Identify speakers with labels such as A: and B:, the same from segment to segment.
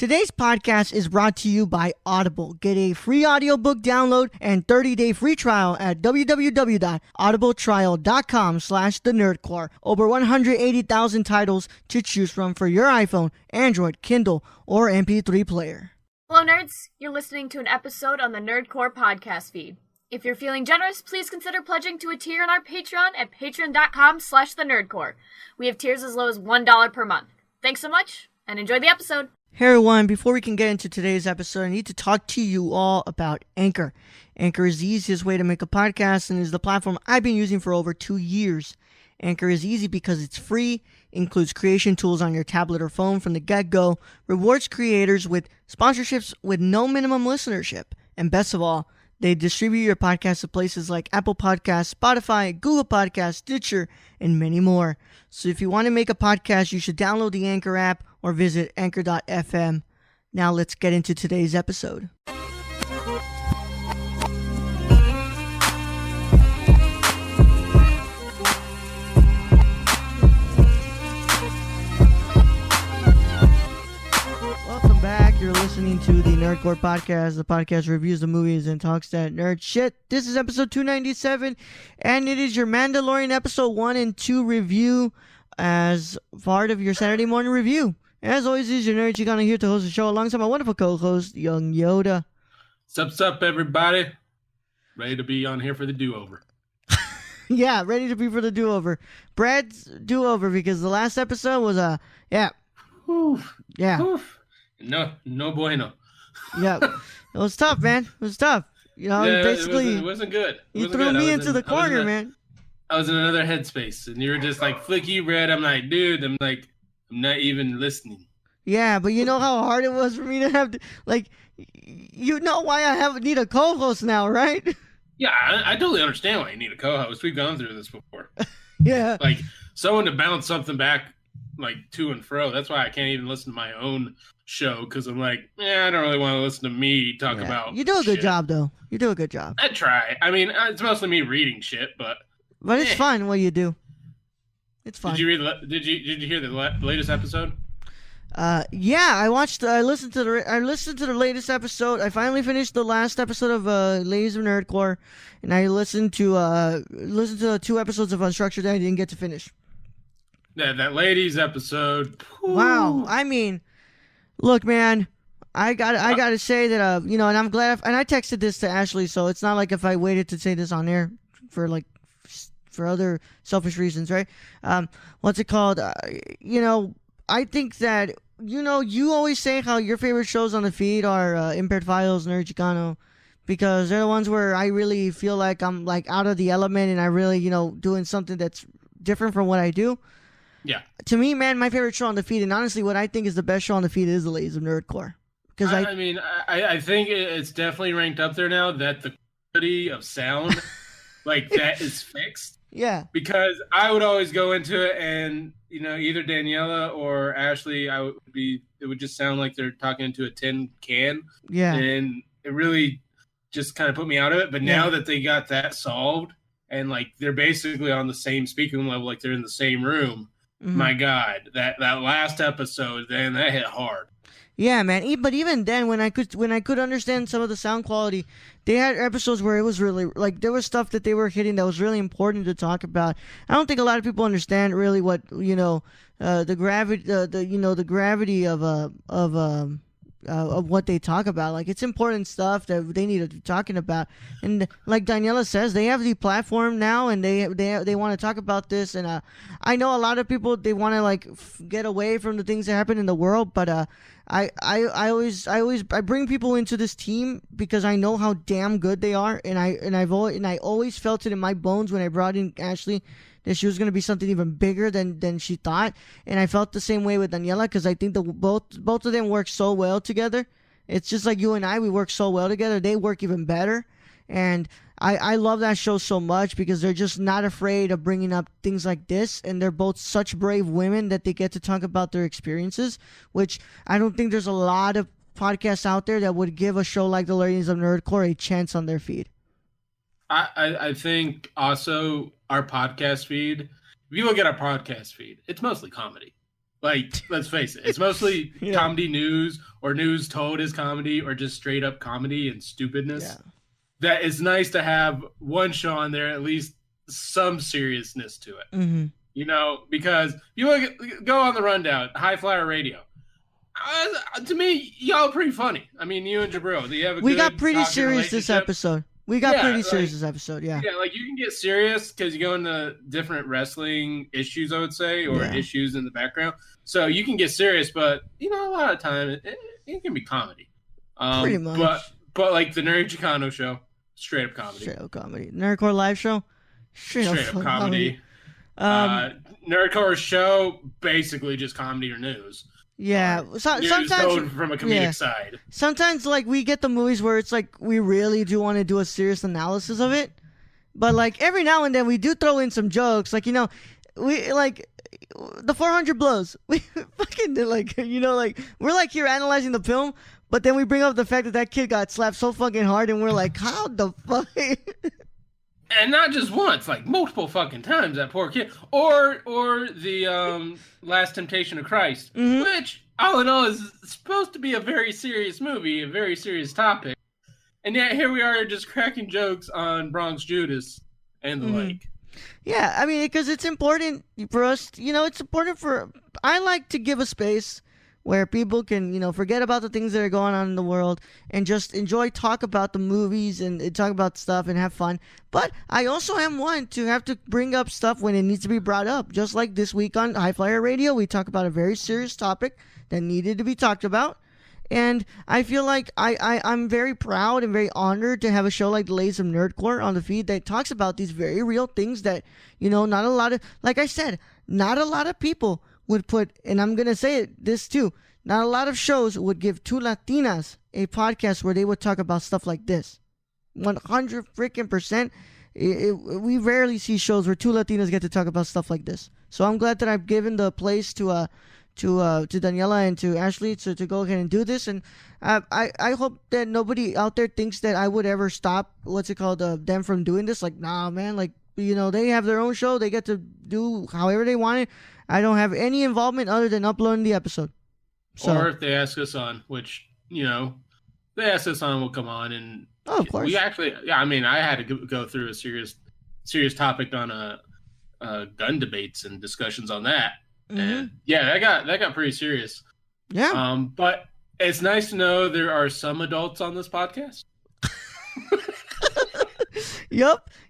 A: Today's podcast is brought to you by Audible. Get a free audiobook download and 30-day free trial at www.audibletrial.com/thenerdcore. Over 180,000 titles to choose from for your iPhone, Android, Kindle, or MP3 player.
B: Hello, nerds. You're listening to an episode on the Nerdcore podcast feed. If you're feeling generous, please consider pledging to a tier on our Patreon at patreon.com/thenerdcore. We have tiers as low as $1 per month. Thanks so much, and enjoy the episode.
A: Hey everyone, before we can get into today's episode, I need to talk to you all about Anchor. Anchor is the easiest way to make a podcast and is the platform I've been using for over 2 years. Anchor is easy because it's free, includes creation tools on your tablet or phone from the get-go, rewards creators with sponsorships with no minimum listenership, and best of all, they distribute your podcast to places like Apple Podcasts, Spotify, Google Podcasts, Stitcher, and many more. So if you want to make a podcast, you should download the Anchor app or visit anchor.fm. Now let's get into today's episode. Welcome back. You're listening to the Nerdcore Podcast. The podcast reviews the movies and talks that nerd shit. This is episode 297, and it is your Mandalorian episode 1 and 2 review as part of your Saturday morning review. As always, is your nerd Chicano here to host the show alongside my wonderful co-host, Young Yoda.
C: Sup, everybody. Ready to be on here for the do-over.
A: Yeah, ready to be for the do-over. Brad's do-over because the last episode was
C: Oof.
A: Yeah.
C: Oof. No bueno.
A: Yeah. It was tough, man. It was tough. You know,
C: Yeah,
A: basically,
C: it wasn't good.
A: You threw me into the corner, man.
C: I was in another headspace, and you were just like, flicky red. I'm like, dude, I'm not even listening.
A: Yeah, but you know how hard it was for me to have to, like, you know why I need a co-host now, right?
C: Yeah, I totally understand why you need a co-host. We've gone through this before.
A: Yeah.
C: Like, someone to bounce something back, like, to and fro. That's why I can't even listen to my own show, because I'm like, I don't really want to listen to me talk about
A: You do a good
C: shit.
A: job, though. You do a good job.
C: I try. I mean, it's mostly me reading shit, but
A: it's fun what you do. It's fun.
C: Did you hear the latest episode?
A: Yeah, I listened to the latest episode. I finally finished the last episode of Ladies of Nerdcore, and I listened to 2 episodes of Unstructured that I didn't get to finish.
C: That ladies episode. Whew.
A: Wow. I mean, look, man, I gotta say that and I'm glad and I texted this to Ashley, so it's not like if I waited to say this on air for other selfish reasons, right? What's it called? I think that, you always say how your favorite shows on the feed are Impaired Files, Nerd Chicano, because they're the ones where I really feel like I'm like out of the element and I really, doing something that's different from what I do.
C: Yeah.
A: To me, man, my favorite show on the feed, and honestly, what I think is the best show on the feed is the Ladies of Nerdcore. Because
C: I think it's definitely ranked up there now that the quality of sound, like that, is fixed.
A: Yeah. Because
C: I would always go into it and, either Daniela or Ashley, it would just sound like they're talking into a tin can.
A: Yeah.
C: And it really just kind of put me out of it. But now that they got that solved and like they're basically on the same speaking level, like they're in the same room. Mm-hmm. My God, that last episode, then that hit hard.
A: Yeah, man. But even then, when I could understand some of the sound quality, they had episodes where it was really like there was stuff that they were hitting that was really important to talk about. I don't think a lot of people understand really what the gravity of what they talk about. Like, it's important stuff that they need to be talking about. And like Daniela says, they have the platform now, and they want to talk about this. And I know a lot of people, they want to get away from the things that happen in the world, but I always bring people into this team because I know how damn good they are, and I always felt it in my bones when I brought in Ashley that she was going to be something even bigger than she thought. And I felt the same way with Daniela because I think both of them work so well together. It's just like you and I, we work so well together. They work even better. And I love that show so much because they're just not afraid of bringing up things like this. And they're both such brave women that they get to talk about their experiences, which I don't think there's a lot of podcasts out there that would give a show like the Ladies of Nerdcore a chance on their feed.
C: I think also our podcast feed, if you look at our podcast feed, it's mostly comedy. Like, let's face it, it's mostly
A: Yeah.
C: comedy news or news told as comedy or just straight up comedy and stupidness.
A: Yeah.
C: That it's nice to have one show on there, at least some seriousness to it.
A: Mm-hmm.
C: You know, because you go on the rundown, High Flyer Radio. To me, y'all are pretty funny. I mean, you and Jabril, you have a
A: We
C: good
A: got pretty
C: talking
A: serious this
C: relationship.
A: episode. We got pretty serious this episode, yeah.
C: Yeah, like you can get serious because you go into different wrestling issues, I would say, or issues in the background. So you can get serious, but you know, a lot of time it can be comedy.
A: Pretty much.
C: But like the Nerd Chicano show, straight up comedy.
A: Straight up comedy. Nerdcore live show, straight up
C: comedy. Nerdcore show, basically just comedy or news.
A: Yeah,
C: News
A: sometimes
C: told from a comedic side.
A: Sometimes, like, we get the movies where it's like we really do want to do a serious analysis of it, but like every now and then we do throw in some jokes. Like, you know, we like the 400 blows. We fucking like, you know, like we're like here analyzing the film, but then we bring up the fact that kid got slapped so fucking hard, and we're like, how the fuck?
C: And not just once, like multiple fucking times, that poor kid. Or the Last Temptation of Christ, which, all in all, is supposed to be a very serious movie, a very serious topic. And yet here we are just cracking jokes on Bronx Judas and the like.
A: Yeah, I mean, because it's important for us, you know, it's important for... I like to give a space where people can, you know, forget about the things that are going on in the world and just talk about the movies and talk about stuff and have fun. But I also am one to have to bring up stuff when it needs to be brought up. Just like this week on High Flyer Radio, we talk about a very serious topic that needed to be talked about. And I feel like I'm very proud and very honored to have a show like The Ladies of Nerdcore on the feed that talks about these very real things that, you know, not a lot of, like I said, not a lot of people would put, and I'm going to say this too, not a lot of shows would give two Latinas a podcast where they would talk about stuff like this. 100 freaking percent. We rarely see shows where two Latinas get to talk about stuff like this. So I'm glad that I've given the place to Daniela and to Ashley to go ahead and do this. And I hope that nobody out there thinks that I would ever stop, them from doing this. Like, nah, man, like, you know, they have their own show. They get to do however they want it. I don't have any involvement other than uploading the episode. So,
C: or if they ask us on, which, you know, they ask us on, we'll come on. And
A: of course.
C: We actually, I mean, I had to go through a serious topic on gun debates and discussions on that. And yeah, that got pretty serious.
A: Yeah.
C: But it's nice to know there are some adults on this podcast.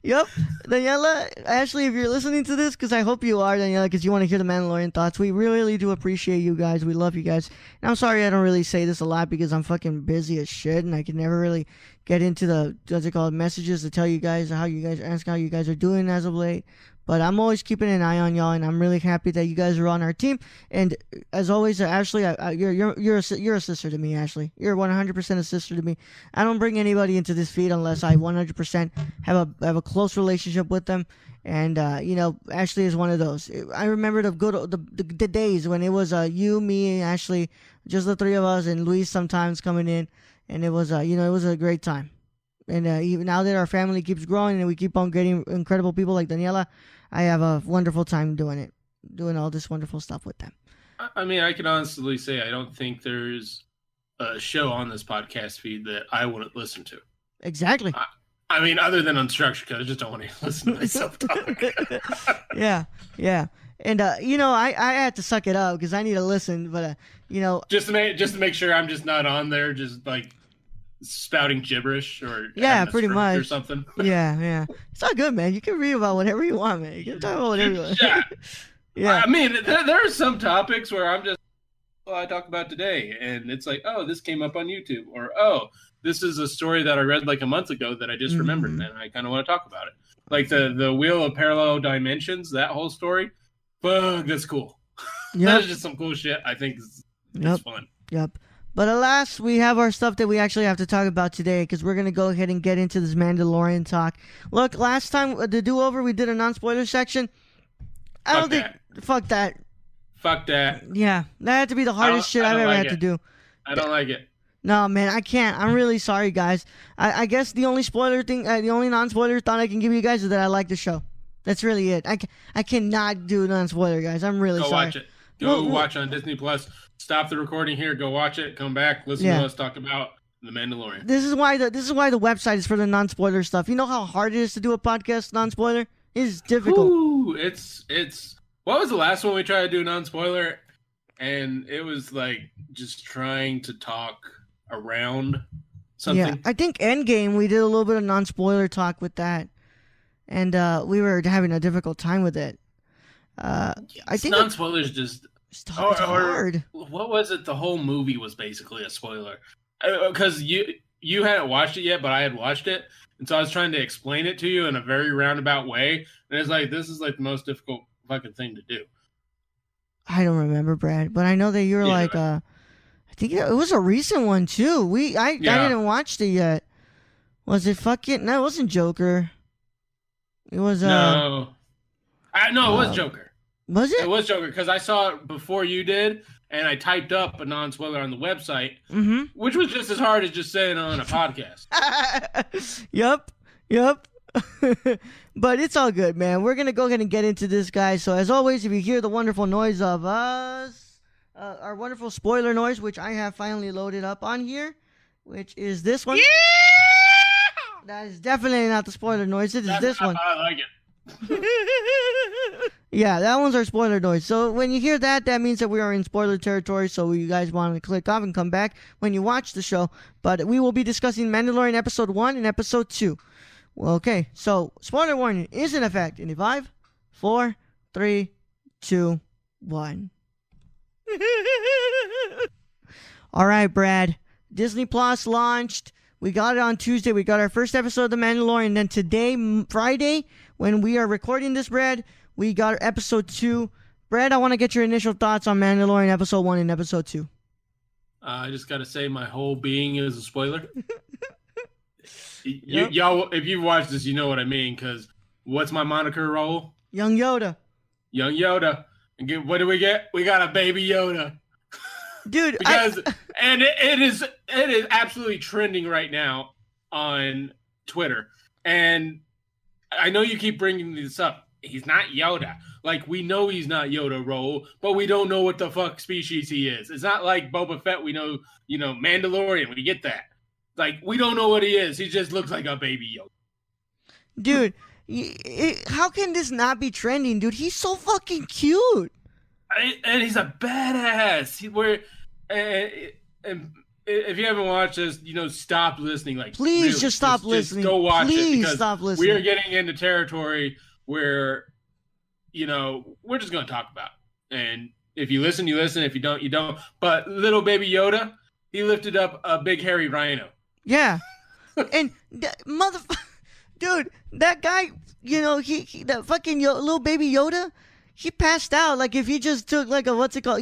A: Yep. Daniela, Ashley, if you're listening to this, because I hope you are, Daniela, because you want to hear the Mandalorian thoughts, we really do appreciate you guys. We love you guys. And I'm sorry I don't really say this a lot because I'm fucking busy as shit, and I can never really get into the, messages to tell you guys how you guys are doing as of late. But I'm always keeping an eye on y'all, and I'm really happy that you guys are on our team. And as always, Ashley, you're a sister to me, Ashley. You're 100% a sister to me. I don't bring anybody into this feed unless I 100% have a close relationship with them. And you know, Ashley is one of those. I remember the days when it was you, me, Ashley, just the three of us, and Luis sometimes coming in, and it was it was a great time. And even now that our family keeps growing and we keep on getting incredible people like Daniela, I have a wonderful time doing all this wonderful stuff with them.
C: I mean, I can honestly say I don't think there's a show on this podcast feed that I wouldn't listen to.
A: Exactly.
C: I mean, other than Unstructured, because I just don't want to listen to myself talk.
A: Yeah. And you know, I had to suck it up because I need to listen, but you know,
C: just to make sure I'm just not on there, just like spouting gibberish or
A: pretty much
C: or something.
A: Yeah. It's all good, man. You can read about whatever you want, man. You can talk about whatever you want. Yeah.
C: I mean, there are some topics where I'm just, I talk about today, and it's like, oh, this came up on YouTube, or oh, this is a story that I read like a month ago that I just remembered, and I kind of want to talk about it. Like the Wheel of Parallel Dimensions, that whole story. Fuck, that's cool.
A: Yep.
C: That is just some cool shit. I think it's fun.
A: Yep. But alas, we have our stuff that we actually have to talk about today because we're going to go ahead and get into this Mandalorian talk. Look, last time, the do-over, we did a non-spoiler section. Fuck that.
C: Fuck that.
A: Yeah, that had to be the hardest shit I've ever had to do.
C: I don't like it.
A: No, man, I can't. I'm really sorry, guys. I guess the only spoiler thing, the only non-spoiler thought I can give you guys is that I like the show. That's really it. I cannot do non-spoiler, guys. I'm really sorry.
C: Watch it. Go watch on Disney Plus. Stop the recording here. Go watch it. Come back. Listen to us talk about The Mandalorian.
A: This is why the website is for the non-spoiler stuff. You know how hard it is to do a podcast non-spoiler? It's difficult.
C: Ooh, it's. What was the last one we tried to do non-spoiler? And it was like just trying to talk around something.
A: Yeah, I think Endgame, we did a little bit of non-spoiler talk with that. And we were having a difficult time with it. I think
C: non-spoilers just...
A: It's hard.
C: What was it? The whole movie was basically a spoiler. Because you hadn't watched it yet, but I had watched it. And so I was trying to explain it to you in a very roundabout way. And it's like, this is like the most difficult fucking thing to do.
A: I don't remember, Brad. But I know that you're like... I think it was a recent one, too. I didn't watch it yet. Was it fucking... No, it wasn't Joker. It was...
C: No. It was Joker.
A: Was it?
C: It was Joker, because I saw it before you did, and I typed up a non-spoiler on the website, which was just as hard as just saying it on a podcast.
A: Yep. But it's all good, man. We're going to go ahead and get into this, guys. So, as always, if you hear the wonderful noise of us, our wonderful spoiler noise, which I have finally loaded up on here, which is this one. Yeah! That is definitely not the spoiler noise. It is this one.
C: I like it.
A: Yeah, that one's our spoiler noise. So when you hear that, that means that we are in spoiler territory. So you guys want to click off and come back when you watch the show. But we will be discussing Mandalorian episode 1 and episode 2. Okay, so spoiler warning is in effect in 5, 4, 3, 2, 1. All right, Brad. Disney Plus launched. We got it on Tuesday. We got our first episode of The Mandalorian. Then today, Friday, when we are recording this, Brad, we got episode 2. Brad, I want to get your initial thoughts on Mandalorian episode 1 and episode 2.
C: I just got to say my whole being is a spoiler. Y'all, if you've watched this, you know what I mean, because what's my moniker role?
A: Young Yoda.
C: Young Yoda. And what do we get? We got a baby Yoda.
A: Dude,
C: it is absolutely trending right now on Twitter. And I know you keep bringing this up. He's not Yoda. Like, we know he's not Yoda, Roll, but we don't know what the fuck species he is. It's not like Boba Fett. We know, Mandalorian. We get that. Like, we don't know what he is. He just looks like a baby Yoda.
A: Dude, how can this not be trending, dude? He's so fucking cute.
C: And he's a badass. And if you haven't watched this, stop listening. Like,
A: please
C: really,
A: just stop listening.
C: Just go watch it, because
A: stop listening.
C: We are getting into territory where, we're just going to talk about. And if you listen, you listen. If you don't, you don't. But little baby Yoda, he lifted up a big hairy rhino.
A: Yeah, and dude, that guy, that fucking little baby Yoda. He passed out like if he just took like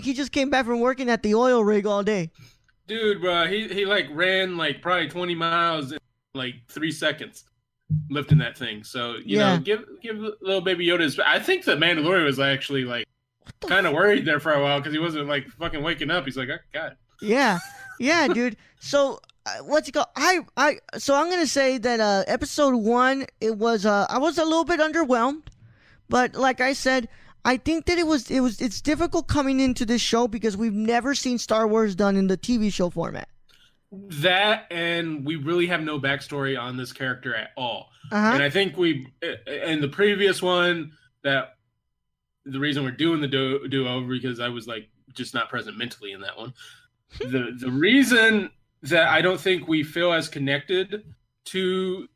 A: he just came back from working at the oil rig all day.
C: Dude, bro, he like ran like probably 20 miles in like 3 seconds lifting that thing. So, you know, give little baby Yoda his... I think the Mandalorian was actually like kind of worried there for a while because he wasn't like fucking waking up. He's like, oh, God.
A: Yeah. Yeah, dude. So what's it called? So I'm going to say that episode 1, it was I was a little bit underwhelmed, but like I said, I think that it's difficult coming into this show because we've never seen Star Wars done in the TV show format.
C: That, and we really have no backstory on this character at all. And I think in the previous one, that the reason we're doing the do-over because I was like just not present mentally in that one. The reason that I don't think we feel as connected to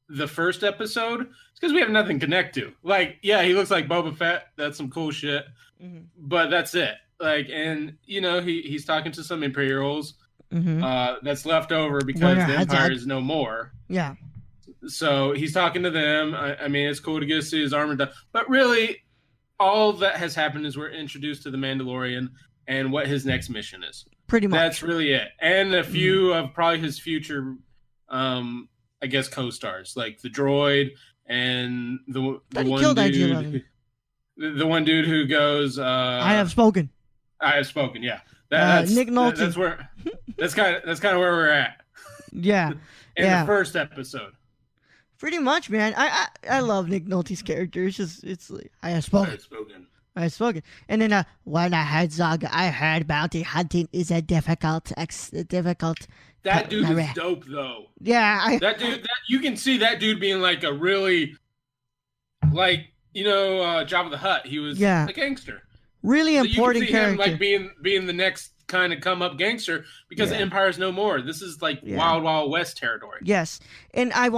C: the first episode is because we have nothing to connect to. Like, yeah, he looks like Boba Fett. That's some cool shit. But that's it. Like, and he's talking to some Imperials that's left over because the Empire is no more. Yeah. So he's talking to them. I mean, it's cool to get to see his armor done. But really, all that has happened is we're introduced to the Mandalorian and what his next mission is. Pretty much. That's really it. And a few of probably his future, I guess, co-stars, like the droid and the one dude. The one dude who goes, I have spoken. I have spoken, yeah. That's Nick Nolte. That's kind of where we're at. Yeah. In the first episode. Pretty much, man. I love Nick Nolte's character. It's like, I have spoken.
A: I spoke it. And then when I heard Zog, I heard bounty hunting is a difficult.
C: That dude is dope though.
A: Yeah,
C: that dude. You can see that dude being like a really, like Jabba the Hutt. He was a gangster.
A: Really important character.
C: Him, like being the next kind of come up gangster because Empire's no more. This is like Wild Wild West territory.
A: Yes, and I'm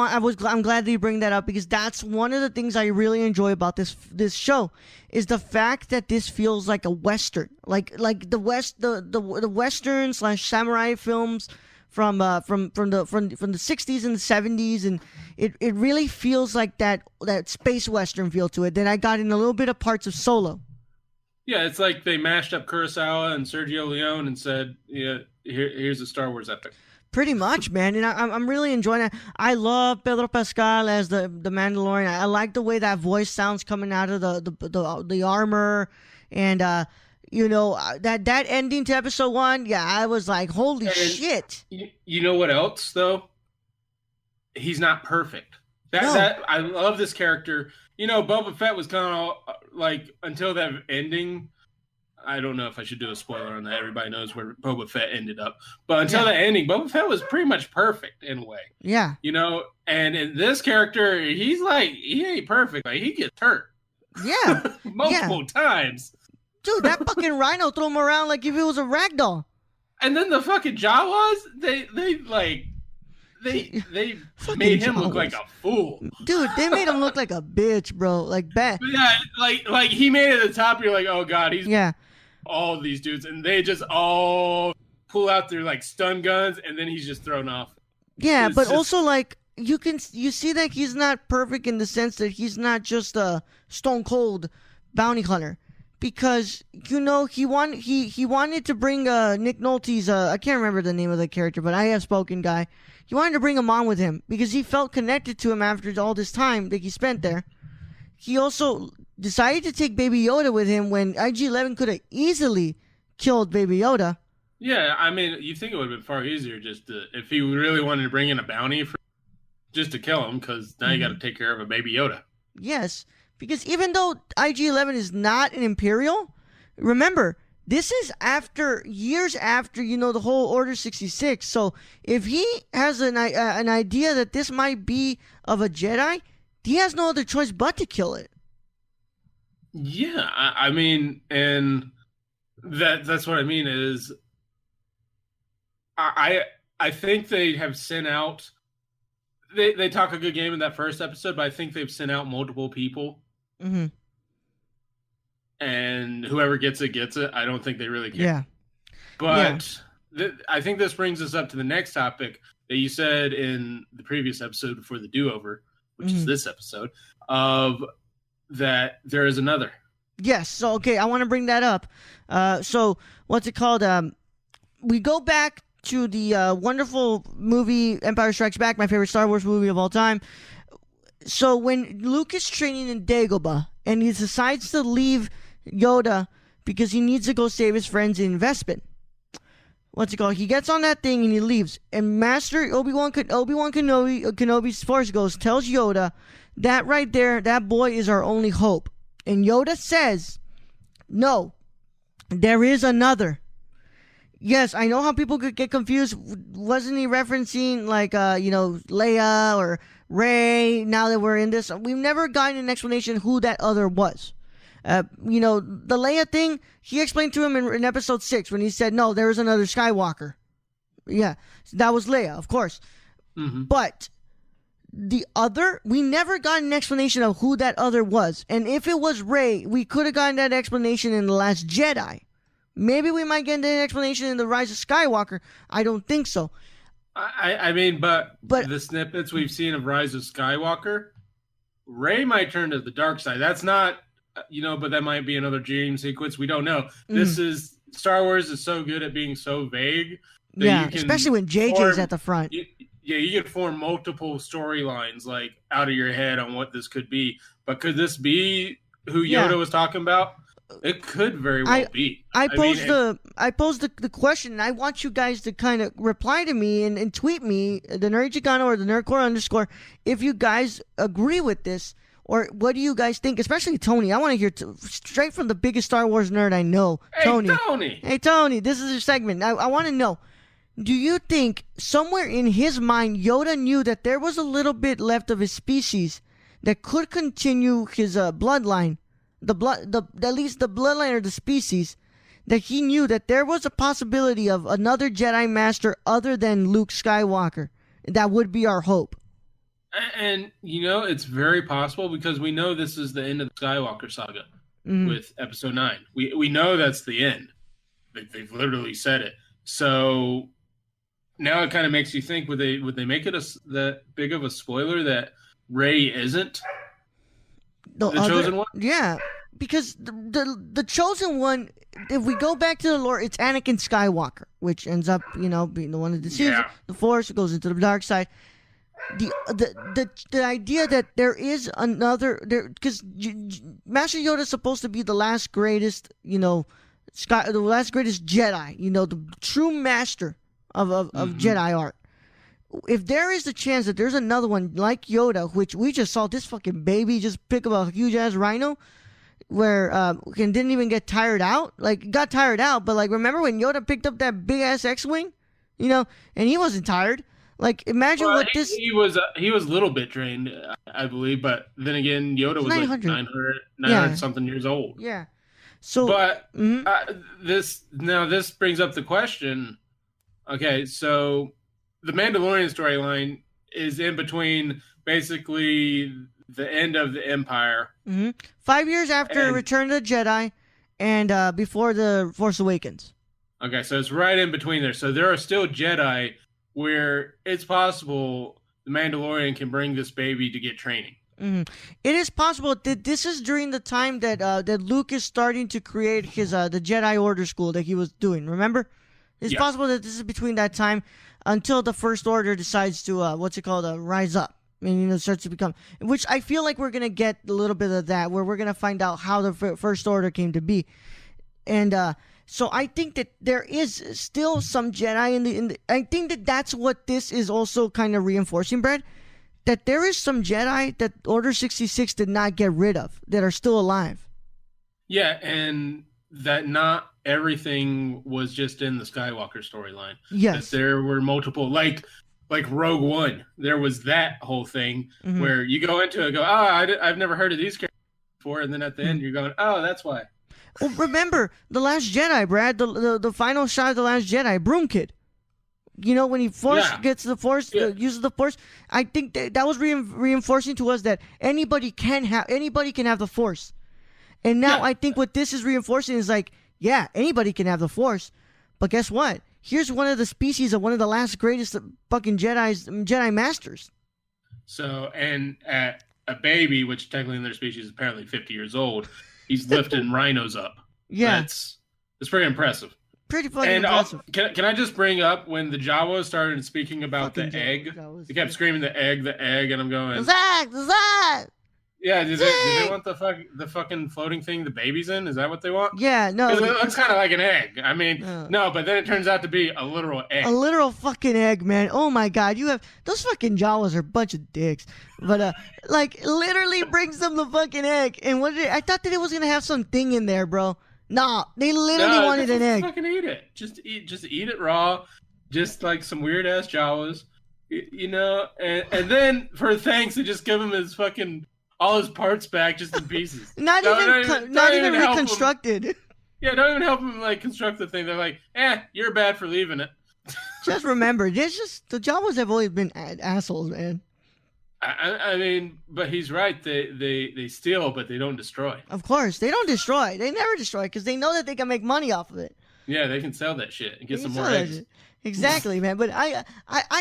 A: glad that you bring that up because that's one of the things I really enjoy about this show is the fact that this feels like a western, like the western / samurai films from the 60s and the 70s, and it really feels like that space western feel to it that I got in a little bit of parts of Solo.
C: Yeah, it's like they mashed up Kurosawa and Sergio Leone and said, here's a Star Wars epic.
A: Pretty much, man. And I'm really enjoying it. I love Pedro Pascal as the Mandalorian. I like the way that voice sounds coming out of the armor. And, that ending to episode 1, I was like, holy shit.
C: You know what else, though? He's not perfect. I love this character. Boba Fett was kind of like until that ending. I don't know if I should do a spoiler on that. Everybody knows where Boba Fett ended up. But until that ending, Boba Fett was pretty much perfect in a way.
A: Yeah.
C: And in this character, he's like, he ain't perfect. Like, he gets hurt.
A: Yeah.
C: Multiple times.
A: Dude, that fucking rhino threw him around like if it was a ragdoll.
C: And then the fucking Jawas, they made him look like a fool.
A: Dude, they made him look like a bitch, bro. Like bad.
C: Yeah, like he made it at the top, you're like, oh god, he's all these dudes, and they just all pull out their like stun guns, and then he's just thrown off.
A: Yeah, but also like you see that he's not perfect in the sense that he's not just a stone cold bounty hunter. Because he wanted to bring Nick Nolte's I can't remember the name of the character, but I have spoken guy. He wanted to bring him on with him because he felt connected to him after all this time that he spent there. He also decided to take Baby Yoda with him when IG-11 could have easily killed Baby Yoda.
C: Yeah, I mean, you think it would have been far easier if he really wanted to bring in a bounty just to kill him, because now you got to take care of a Baby Yoda.
A: Yes, because even though IG-11 is not an Imperial, remember, this is years after, the whole Order 66. So if he has an idea that this might be of a Jedi, he has no other choice but to kill it.
C: Yeah, I mean, and that's what I mean is I think they have sent out, they talk a good game in that first episode, but I think they've sent out multiple people.
A: Mm-hmm.
C: And whoever gets it, gets it. I don't think they really care.
A: Yeah.
C: But I think this brings us up to the next topic that you said in the previous episode before the do-over, which is this episode, of that there is another.
A: Yes. So, okay, I want to bring that up. So, what's it called? We go back to the wonderful movie Empire Strikes Back, my favorite Star Wars movie of all time. So, when Luke is training in Dagobah, and he decides to leave Yoda because he needs to go save his friends in Vespin. What's it called? He gets on that thing and he leaves. And Master Obi-Wan Kenobi's Force Ghost tells Yoda that right there, that boy is our only hope. And Yoda says, no, there is another. Yes, I know how people could get confused. Wasn't he referencing like, Leia or Rey? Now that we're in this, we've never gotten an explanation who that other was. The Leia thing, he explained to him in episode 6 when he said, no, there is another Skywalker. Yeah, that was Leia, of course. Mm-hmm. But the other, we never got an explanation of who that other was. And if it was Rey, we could have gotten that explanation in The Last Jedi. Maybe we might get an explanation in The Rise of Skywalker. I don't think so.
C: I mean, but the snippets we've seen of Rise of Skywalker, Rey might turn to the dark side. That's not, but that might be another dream sequence. We don't know. This is, Star Wars is so good at being so vague.
A: Yeah, you can especially when JJ's at the front.
C: You can form multiple storylines like out of your head on what this could be. But could this be who Yoda was talking about? It could very well be.
A: I posed the question, and I want you guys to kind of reply to me and tweet me, the Nerd Chicano or the Nerdcore _ if you guys agree with this, Or what do you guys think? Especially Tony. I want to hear straight from the biggest Star Wars nerd I know.
C: Hey, Tony.
A: Hey, Tony. This is your segment. I want to know. Do you think somewhere in his mind, Yoda knew that there was a little bit left of his species that could continue his bloodline, at least the bloodline or the species, that he knew that there was a possibility of another Jedi Master other than Luke Skywalker? That would be our hope.
C: And, it's very possible because we know this is the end of the Skywalker saga with Episode 9. We know that's the end. They've literally said it. So now it kind of makes you think, would they make it that big of a spoiler that Rey isn't the Chosen One?
A: Yeah, because the Chosen One, if we go back to the lore, it's Anakin Skywalker, which ends up, being the one that deceives the Force, goes into the dark side. The idea that there is another because Master Yoda is supposed to be the last greatest the last greatest Jedi, the true master of Jedi art. If there is the chance that there's another one like Yoda, which we just saw this fucking baby just pick up a huge ass rhino, where didn't even get tired out, got tired out, but remember when Yoda picked up that big ass X-wing, and he wasn't tired. Imagine what this...
C: He was a little bit drained, I believe, but then again, Yoda was 900 something years old.
A: Yeah. So...
C: But this brings up the question, okay, so the Mandalorian storyline is in between basically the end of the Empire.
A: 5 years after Return of the Jedi and before The Force Awakens.
C: Okay, so it's right in between there. So there are still Jedi where it's possible the Mandalorian can bring this baby to get training.
A: It is possible that this is during the time that that Luke is starting to create his the Jedi Order school that he was doing. Remember, it's possible that this is between that time until the First Order decides to rise up and starts to become. Which I feel like we're gonna get a little bit of that, where we're gonna find out how the First Order came to be, and. So I think that there is still some Jedi in the I think that that's what this is also kind of reinforcing, Brad. That there is some Jedi that Order 66 did not get rid of that are still alive.
C: Yeah, and that not everything was just in the Skywalker storyline.
A: Yes.
C: That there were multiple, like Rogue One. There was that whole thing where you go into it and go, I've never heard of these characters before, and then at the end you're going, oh, that's why.
A: Well, remember The Last Jedi, Brad. The final shot of The Last Jedi, Broom Kid. When he gets the Force, uses the Force. I think that was reinforcing to us that anybody can have the Force. And now I think what this is reinforcing is anybody can have the Force, but guess what? Here's one of the species of one of the last greatest fucking Jedi Masters.
C: So, and at a baby, which technically in their species is apparently 50 years old. He's lifting rhinos up.
A: Yeah.
C: It's pretty impressive.
A: Pretty fucking impressive.
C: Can I just bring up when the Jawas started speaking about the egg? They kept screaming the egg, and I'm going...
A: Zach!
C: Yeah, do they want the fucking floating thing the baby's in? Is that what they want?
A: Yeah, no.
C: It looks kind of like an egg. I mean, no, but then it turns out to be a literal egg.
A: A literal fucking egg, man. Oh my god, those fucking Jawas are a bunch of dicks. But literally brings them the fucking egg. And I thought that it was gonna have some thing in there, bro. Nah, they literally wanted an egg.
C: Fucking eat it. Just eat it raw. Just like some weird ass Jawas, And then for thanks, they just give him his fucking. All his parts back just in pieces.
A: not even reconstructed.
C: Yeah, don't even help him construct the thing. They're like, you're bad for leaving it.
A: Just remember, the Jawas have always been assholes, man.
C: I mean, but he's right. They steal, but they don't destroy.
A: Of course, they don't destroy. They never destroy because they know that they can make money off of it.
C: Yeah, they can sell that shit and get some more eggs.
A: Exactly, man. But I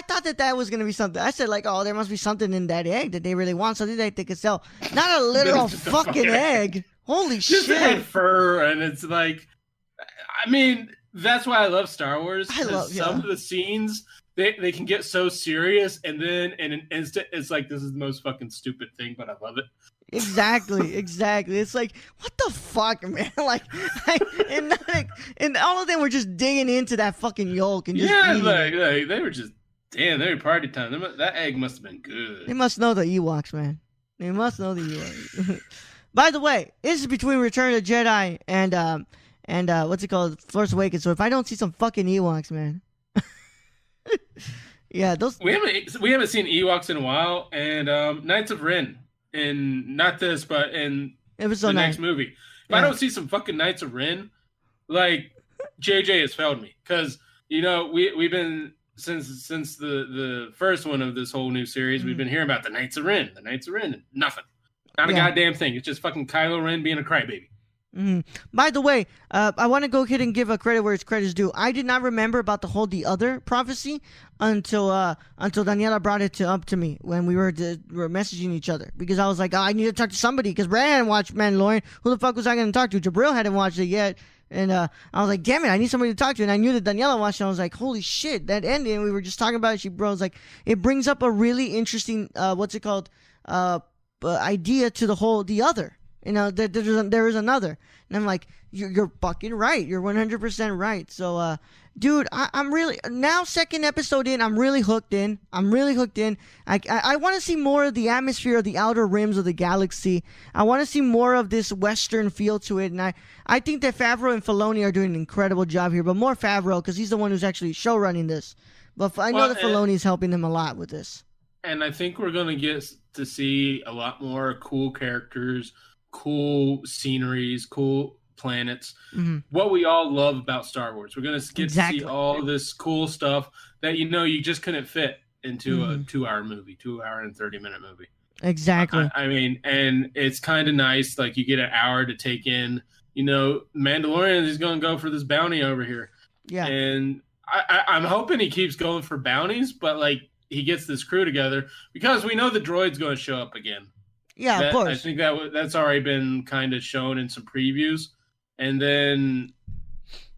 A: thought that was going to be something. I said, there must be something in that egg that they really want, something that they could sell. Not a literal fucking egg. Holy shit.
C: Just fur, and it's I mean, that's why I love Star Wars. Some of the scenes, they can get so serious, and then in an instant, it's this is the most fucking stupid thing, but I love it.
A: Exactly. It's what the fuck, man? And all of them were just digging into that fucking yolk and just eating
C: they were just, damn, they were party time. That egg must have been good.
A: They must know the Ewoks, man. They must know the Ewoks. By the way, this is between Return of the Jedi and what's it called, Force Awakens. So if I don't see some fucking Ewoks, man. Yeah, those.
C: We haven't seen Ewoks in a while, and Knights of Ren, in not this, but in
A: Episode 9.
C: next movie. If I don't see some fucking Knights of Ren, like JJ has failed me, because we've been since the first one of this whole new series, we've been hearing about the Knights of Ren, nothing, not a goddamn thing. It's just fucking Kylo Ren being a crybaby.
A: By the way, I want to go ahead and give a credit where it's credit's due. I did not remember about the whole the other prophecy until Daniela brought it up to me when we were messaging each other, because I was like, I need to talk to somebody, because Brad hadn't watched Mandalorian. Who the fuck was I going to talk to? Jabril hadn't watched it yet. And I was like, damn it, I need somebody to talk to. And I knew that Daniela watched it. I was like, holy shit, that ending. And we were just talking about it. She was like, it brings up a really interesting, idea to the other. There is another. And I'm like, you're fucking right. You're 100% right. So, dude, I'm really, now second episode in, I'm really hooked in. I want to see more of the atmosphere of the outer rims of the galaxy. I want to see more of this Western feel to it. And I think that Favreau and Filoni are doing an incredible job here, but more Favreau, because he's the one who's actually show running this. But I know that Filoni's helping him a lot with this. And
C: I think we're going to get to see a lot more cool characters, cool sceneries, cool planets. What we all love about Star Wars. We're going to get to see all this cool stuff that you just couldn't fit into a 2-hour movie, 2 hour and 30-minute movie.
A: Exactly.
C: I mean, and it's kind of nice. Like, you get an hour to take in. Mandalorian is going to go for this bounty over here. Yeah. And I'm hoping he keeps going for bounties, but like, he gets this crew together, because we know the droid's going to show up again.
A: Yeah, of course.
C: I think that's already been kind of shown in some previews. And then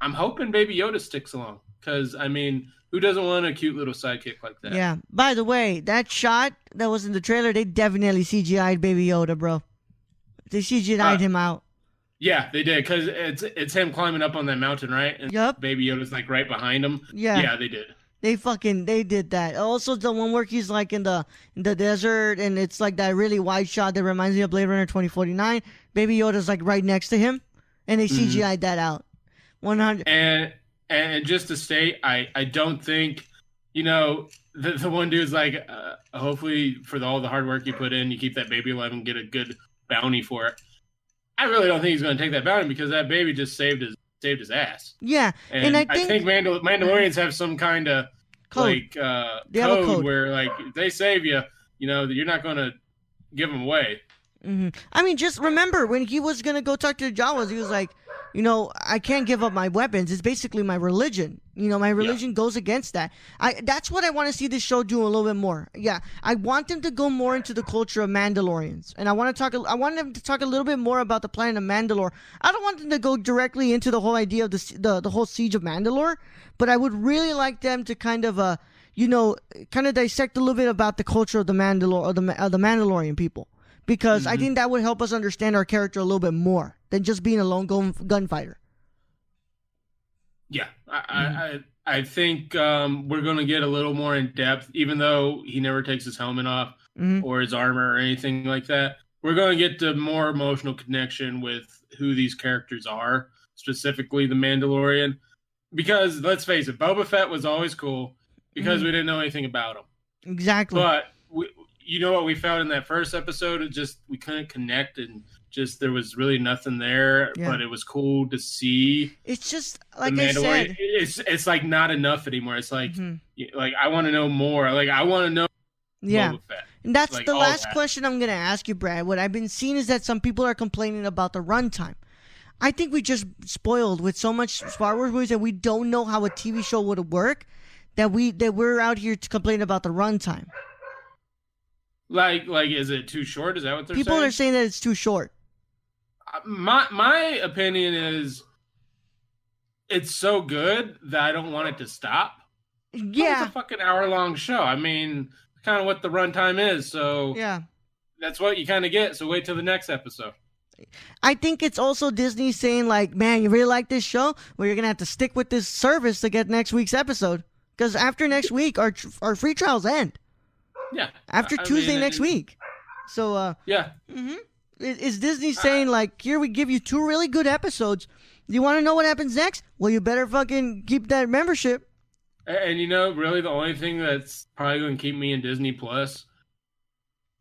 C: I'm hoping Baby Yoda sticks along, because, I mean, who doesn't want a cute little sidekick like that?
A: Yeah. By the way, that shot that was in the trailer, they definitely CGI'd Baby Yoda, bro. They CGI'd him out.
C: Yeah, they did, because it's him climbing up on that mountain, right? And Baby Yoda's like right behind him. Yeah, they did.
A: They did that. Also, the one where he's like in the desert, and it's like that really wide shot that reminds me of Blade Runner 2049. Baby Yoda's like right next to him, and they CGI'd that out. 100.
C: And just to state, I don't think, the one dude's like, hopefully for all the hard work you put in, you keep that baby alive and get a good bounty for it. I really don't think he's going to take that bounty, because that baby just saved his ass. Yeah, and I think Mandalorians have some kind of code. Code where, like, if they save you, you're not going to give them away.
A: I mean, just remember when he was going to go talk to the Jawas, he was like, I can't give up my weapons. It's basically my religion. My religion goes against that. That's what I want to see this show do a little bit more. Yeah, I want them to go more into the culture of Mandalorians, and I want them to talk a little bit more about the planet of Mandalore. I don't want them to go directly into the whole idea of the whole siege of Mandalore, but I would really like them to kind of dissect a little bit about the culture of the Mandalore, or the Mandalorian people. Because I think that would help us understand our character a little bit more than just being a lone gunfighter.
C: Yeah, I think we're going to get a little more in depth, even though he never takes his helmet off or his armor or anything like that. We're going to get the more emotional connection with who these characters are, specifically the Mandalorian. Because, let's face it, Boba Fett was always cool because we didn't know anything about him. Exactly. But what we found in that first episode? It just, we couldn't connect, and just there was really nothing there. Yeah. But it was cool to see.
A: It's just like I said,
C: it's like not enough anymore. It's like like I want to know more. Like I want to know.
A: Yeah, Boba Fett. And that's like the last question I'm gonna ask you, Brad. What I've been seeing is that some people are complaining about the runtime. I think we just spoiled with so much Star Wars movies that we don't know how a TV show would work. That we're out here to complain about the runtime.
C: Like, is it too short? Is that what they're saying?
A: People are saying that it's too short.
C: My opinion is, it's so good that I don't want it to stop. Yeah, it's a fucking hour-long show. I mean, kind of what the runtime is. So yeah, that's what you kind of get. So wait till the next episode.
A: I think it's also Disney saying, like, man, you really like this show? Well, you're gonna have to stick with this service to get next week's episode, because after next week, our free trials end.
C: Yeah.
A: After Tuesday next week. So,
C: yeah.
A: Is Disney saying, like, here we give you 2 really good episodes. You want to know what happens next? Well, you better fucking keep that membership.
C: And really the only thing that's probably going to keep me in Disney Plus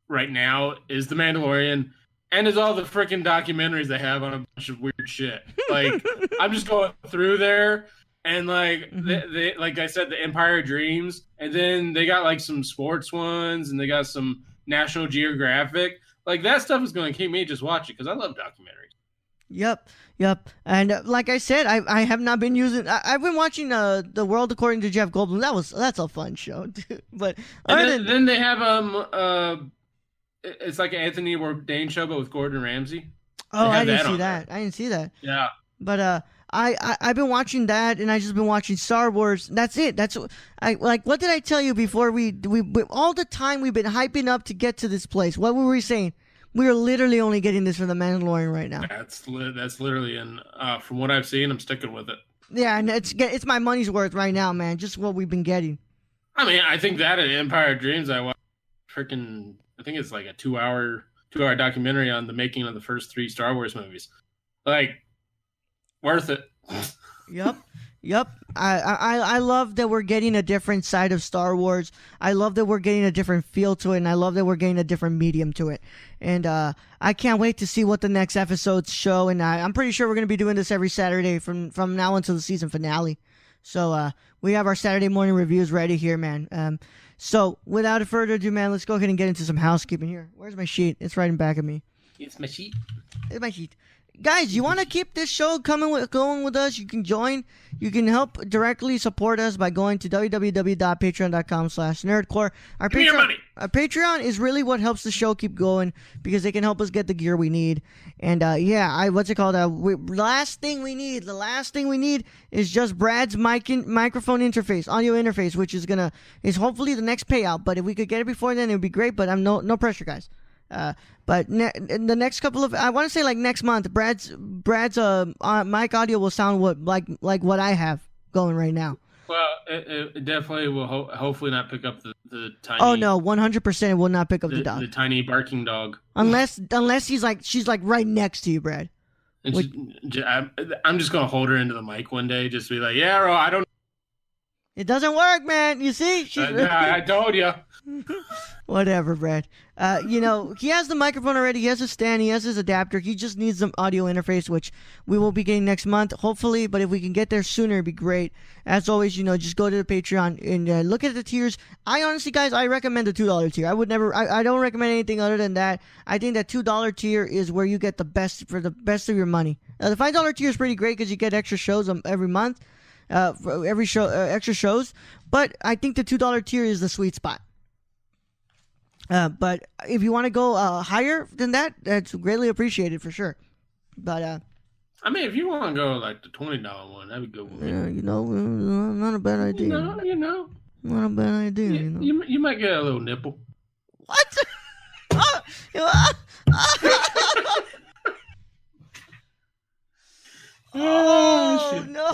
C: right now is The Mandalorian and is all the freaking documentaries they have on a bunch of weird shit. Like, I'm just going through there and, like, they like I said, the Empire of Dreams, and then they got, like, some sports ones, and they got some National Geographic. Like, that stuff is going to keep me just watching because I love documentaries.
A: Yep. And like I said, I have not been using. I've been watching The World According to Jeff Goldblum. That's a fun show, dude. But
C: then they have it's like an Anthony Bourdain show, but with Gordon Ramsay.
A: Oh, I didn't see that. I didn't see that.
C: Yeah.
A: But I've been watching that, and I just been watching Star Wars. That's it. What did I tell you before we all the time we've been hyping up to get to this place? What were we saying? We are literally only getting this from The Mandalorian right now.
C: That's literally, and from what I've seen, I'm sticking with it.
A: Yeah, and it's my money's worth right now, man. Just what we've been getting.
C: I mean, I think that and Empire of Dreams, I watched I think it's like a 2-hour documentary on the making of the first 3 Star Wars movies. Like, worth it. Yep.
A: I love that we're getting a different side of Star Wars. I love that we're getting a different feel to it, and I love that we're getting a different medium to it. And I can't wait to see what the next episodes show. And I'm pretty sure we're going to be doing this every Saturday from now until the season finale. So we have our Saturday morning reviews ready here, man. So without further ado, man, let's go ahead and get into some housekeeping here. Where's my sheet? It's right in back of me.
C: It's my sheet.
A: It's my sheet. Guys, you want to keep this show going with us? You can join. You can help directly support us by going to www.patreon.com/nerdcore. Our
C: Give me your money.
A: Our Patreon is really what helps the show keep going because they can help us get the gear we need. And what's it called? The last thing we need is just Brad's microphone interface, audio interface, which is hopefully the next payout. But if we could get it before then, it would be great. But I'm no pressure, guys. But in the next couple of, I want to say like next month, Brad's mic audio will sound like what I have going right now.
C: Well, it definitely will hopefully not pick up the tiny.
A: Oh no, 100% it will not pick up the dog.
C: The tiny barking dog.
A: Unless she's like right next to you, Brad.
C: I'm just gonna hold her into the mic one day, just be like, yeah, bro, I don't.
A: It doesn't work, man. You see?
C: I told you.
A: Whatever, Brad. He has the microphone already. He has a stand. He has his adapter. He just needs some audio interface, which we will be getting next month, hopefully. But if we can get there sooner, it'd be great. As always, just go to the Patreon and look at the tiers. I honestly, guys, I recommend the $2 tier. I would never. I don't recommend anything other than that. I think that $2 tier is where you get the best of your money. The $5 tier is pretty great because you get extra shows every month. For every show, extra shows, but I think the $2 tier is the sweet spot. But if you want to go higher than that, that's greatly appreciated for sure. But
C: I mean, if you want to go like the $20 one, that'd be good.
A: Not a bad idea.
C: Not
A: a bad idea.
C: You might get a little nipple.
A: What? Oh, no.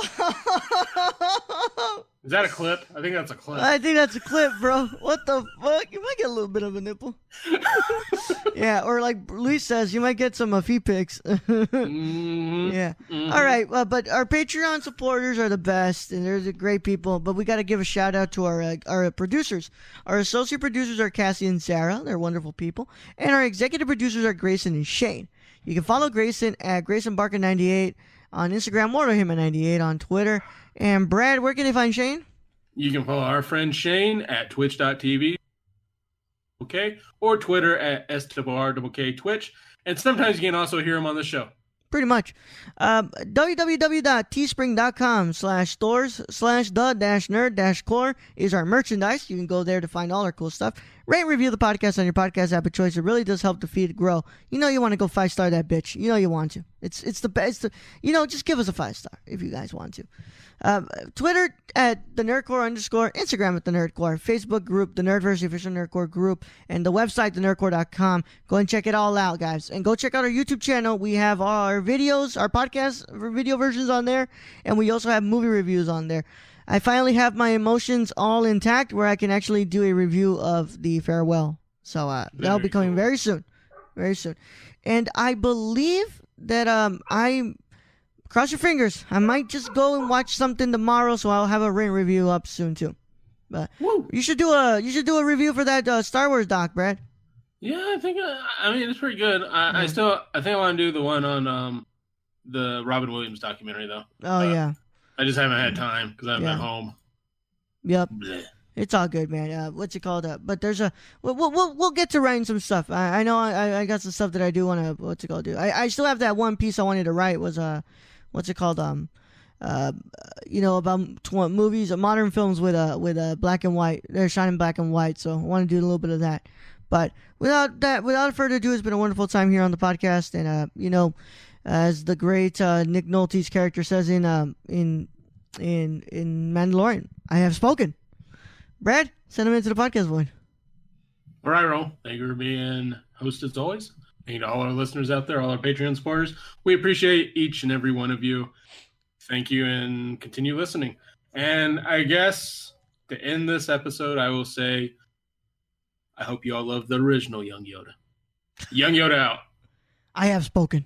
C: Is that a clip? I think that's a clip.
A: I think that's a clip, bro. What the fuck? You might get a little bit of a nipple. Yeah, or like Luis says, you might get some feet pics.
C: Mm-hmm.
A: Yeah.
C: Mm-hmm.
A: All right, but our Patreon supporters are the best, and they're the great people. But we got to give a shout out to our producers. Our associate producers are Cassie and Sarah. They're wonderful people. And our executive producers are Grayson and Shane. You can follow Grayson at GraysonBarker98 on Instagram, or him at 98 on Twitter. And Brad, where can they find Shane?
C: You can follow our friend Shane at twitch.tv, okay, or Twitter at SWRWK Twitch. And sometimes you can also hear him on the show.
A: Pretty much. www.teespring.com/stores/the-nerd-core is our merchandise. You can go there to find all our cool stuff. Rate and review the podcast on your podcast app of choice. It really does help the feed grow. You want to go 5-star that bitch. You want to. It's the best. Just give us a 5-star if you guys want to. Twitter at the Nerdcore _, Instagram at the Nerdcore, Facebook group, the Nerdverse, the official Nerdcore group, and the website, thenerdcore.com. Go and check it all out, guys. And go check out our YouTube channel. We have our videos, our podcast video versions on there, and we also have movie reviews on there. I finally have my emotions all intact where I can actually do a review of The Farewell. So that'll be coming very soon. Very soon. And I believe that I cross your fingers. I might just go and watch something tomorrow, so I'll have a written review up soon too. But you should do a review for that Star Wars doc, Brad.
C: Yeah, I think it's pretty good. I think I want to do the one on the Robin Williams documentary though.
A: Oh yeah.
C: I just haven't had time because I'm at home.
A: Yep.
C: Blech.
A: It's all good, man. What's it called? But there's we'll get to writing some stuff. I know I got some stuff that I do want to do. I still have that one piece I wanted to write was what's it called? About movies, modern films with black and white. They're shot in black and white, so I want to do a little bit of that. But without further ado, it's been a wonderful time here on the podcast, and as the great Nick Nolte's character says in Mandalorian, I have spoken. Brad, send him into the podcast void.
C: All right, Ro. Thank you for being host as always. Thank you to all our listeners out there, all our Patreon supporters. We appreciate each and every one of you. Thank you and continue listening. And I guess to end this episode, I will say, I hope you all love the original Young Yoda. Young Yoda out.
A: I have spoken.